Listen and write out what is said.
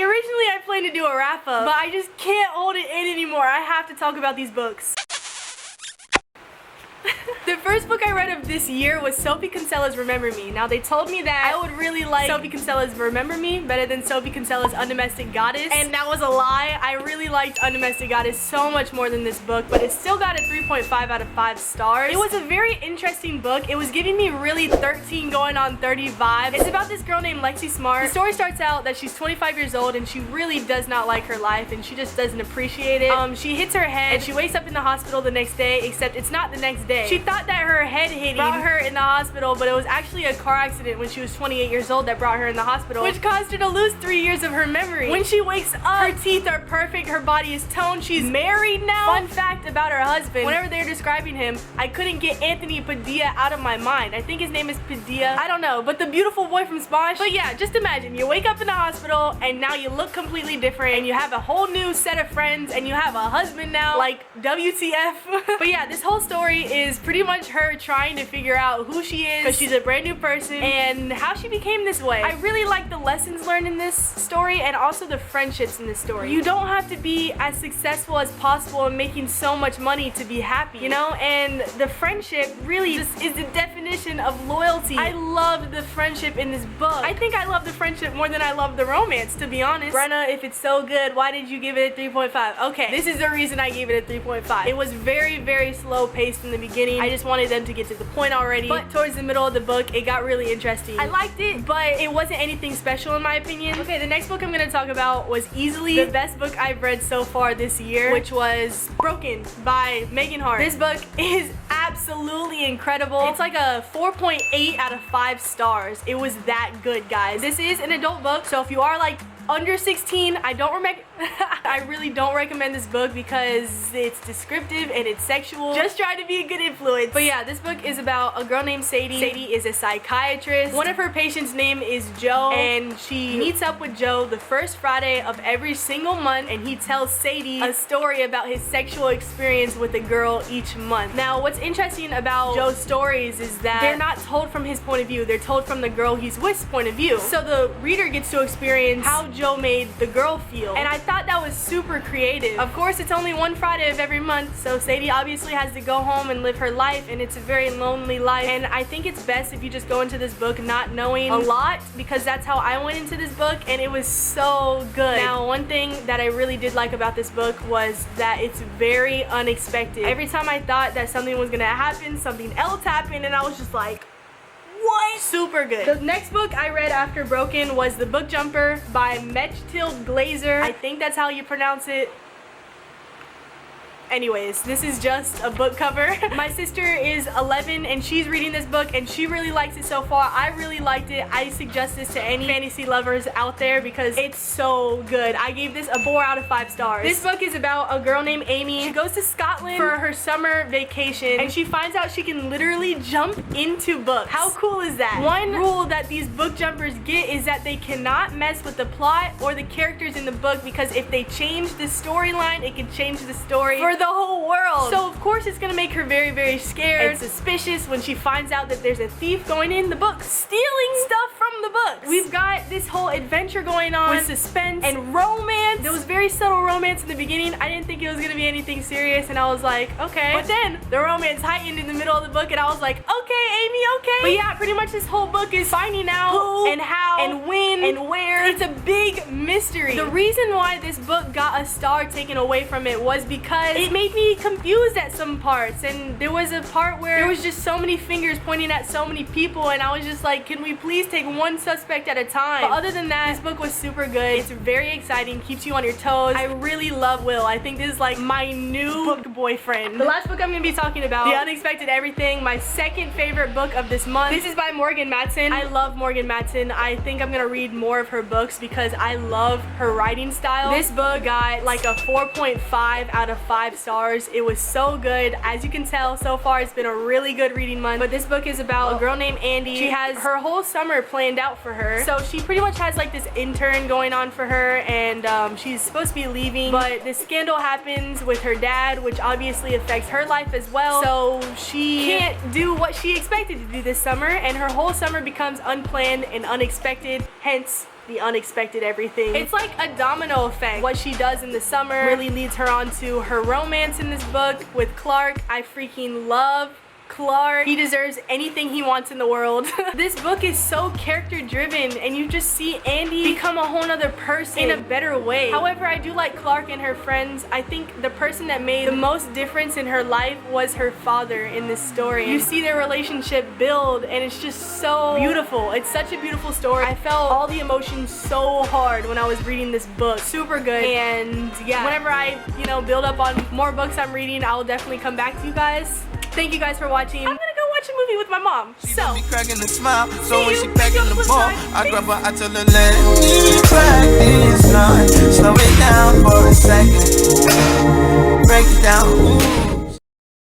originally I planned to do a wrap up, but I just can't hold it in anymore. I have to talk about these books. The first book I read of this year was Sophie Kinsella's Remember Me. Now they told me that I would really like Sophie Kinsella's Remember Me better than Sophie Kinsella's Undomestic Goddess, and that was a lie. I really liked Undomestic Goddess so much more than this book, but it still got a 3.5 out of 5 stars. It was a very interesting book. It was giving me really 13 going on 30 vibes. It's about this girl named Lexi Smart. The story starts out that she's 25 years old and she really does not like her life and she just doesn't appreciate it. She hits her head and she wakes up in the hospital the next day, except it's not the next day. She thought that her head hitting brought her in the hospital, but it was actually a car accident when she was 28 years old that brought her in the hospital, which caused her to lose 3 years of her memory. When she wakes up, her teeth are perfect, her body is toned, she's married now. Fun fact about her husband, whenever they're describing him, I couldn't get Anthony Padilla out of my mind. I think his name is Padilla. I don't know, but the beautiful boy from Smosh. But yeah, just imagine, you wake up in the hospital and now you look completely different and you have a whole new set of friends and you have a husband now, like WTF. But yeah, this whole story is pretty much her trying to figure out who she is because she's a brand new person and how she became this way. I really like the lessons learned in this story and also the friendships in this story. You don't have to be as successful as possible and making so much money to be happy, you know? And the friendship really just is the definition of loyalty. I love the friendship in this book. I think I love the friendship more than I love the romance, to be honest. Brenna, if it's so good, why did you give it a 3.5? Okay, this is the reason I gave it a 3.5. It was very, very slow paced in the beginning. I just wanted them to get to the point already, but towards the middle of the book it got really interesting. I liked it, but it wasn't anything special in my opinion. Okay, the next book I'm gonna talk about was easily the best book I've read so far this year, which was Broken by Hart. This book is absolutely incredible. It's like a 4.8 out of 5 stars. It was that good, guys. This is an adult book, so if you are like under 16, I really don't recommend this book because it's descriptive and it's sexual. Just try to be a good influence. But yeah, this book is about a girl named Sadie. Sadie is a psychiatrist. One of her patients' name is Joe, and she meets up with Joe the first Friday of every single month, and he tells Sadie a story about his sexual experience with a girl each month. Now, what's interesting about Joe's stories is that they're not told from his point of view. They're told from the girl he's with's point of view. So the reader gets to experience how Joe made the girl feel, and I thought that was super creative. Of course, it's only one Friday of every month, so Sadie obviously has to go home and live her life, and it's a very lonely life, and I think it's best if you just go into this book not knowing a lot, because that's how I went into this book, and it was so good. Now, one thing that I really did like about this book was that it's very unexpected. Every time I thought that something was gonna happen, something else happened, and I was just like, what? Super good. The next book I read after Broken was The Book Jumper by Mechthild Glaser. I think that's how you pronounce it. Anyways, this is just a book cover. My sister is 11 and she's reading this book and she really likes it so far. I really liked it. I suggest this to any fantasy lovers out there because it's so good. I gave this a 4 out of 5 stars. This book is about a girl named Amy. She goes to Scotland for her summer vacation and she finds out she can literally jump into books. How cool is that? One rule that these book jumpers get is that they cannot mess with the plot or the characters in the book, because if they change the storyline, it can change the story for the whole world. So of course it's gonna make her very, very scared and suspicious when she finds out that there's a thief going in the book stealing stuff from the books. We've got this whole adventure going on with suspense and romance. There was very subtle romance in the beginning. I didn't think it was gonna be anything serious and I was like, okay. But then the romance heightened in the middle of the book and I was like, okay, Amy, okay. But yeah, pretty much this whole book is finding out who and how and when and where. It's a big mystery. The reason why this book got a star taken away from it was because it made me confused at some parts, and there was a part where there was just so many fingers pointing at so many people and I was just like, can we please take one suspect at a time? But other than that, this book was super good. It's very exciting, keeps you on your toes. I really love Will. I think this is like my new book boyfriend. The last book I'm gonna be talking about, The Unexpected Everything, my second favorite book of this month. This is by Morgan Matson. I love Morgan Matson. I think I'm gonna read more of her books because I love her writing style. This book got like a 4.5 out of 5 stars. It was so good. As you can tell, so far it's been a really good reading month. But this book is about a girl named Andy. She has her whole summer planned out for her. So she pretty much has like this intern going on for her, and she's supposed to be leaving, but this scandal happens with her dad, which obviously affects her life as well. So she can't do what she expected to do this summer, and her whole summer becomes unplanned and unexpected, hence the unexpected everything. It's like a domino effect. What she does in the summer really leads her on to her romance in this book with Clark. I freaking love Clark. He deserves anything he wants in the world. This book is so character driven and you just see Andy become a whole nother person in a better way. However, I do like Clark and her friends. I think the person that made the most difference in her life was her father in this story. You see their relationship build and it's just so beautiful. It's such a beautiful story. I felt all the emotions so hard when I was reading this book. Super good. And yeah, whenever I, build up on more books I'm reading, I will definitely come back to you guys. Thank you guys for watching. I'm gonna go watch a movie with my mom. So, be cracking a smile. So when she packing the ball, I grab her, I tell her, let me practice now. Slow it down for a second. Break it down. Ooh.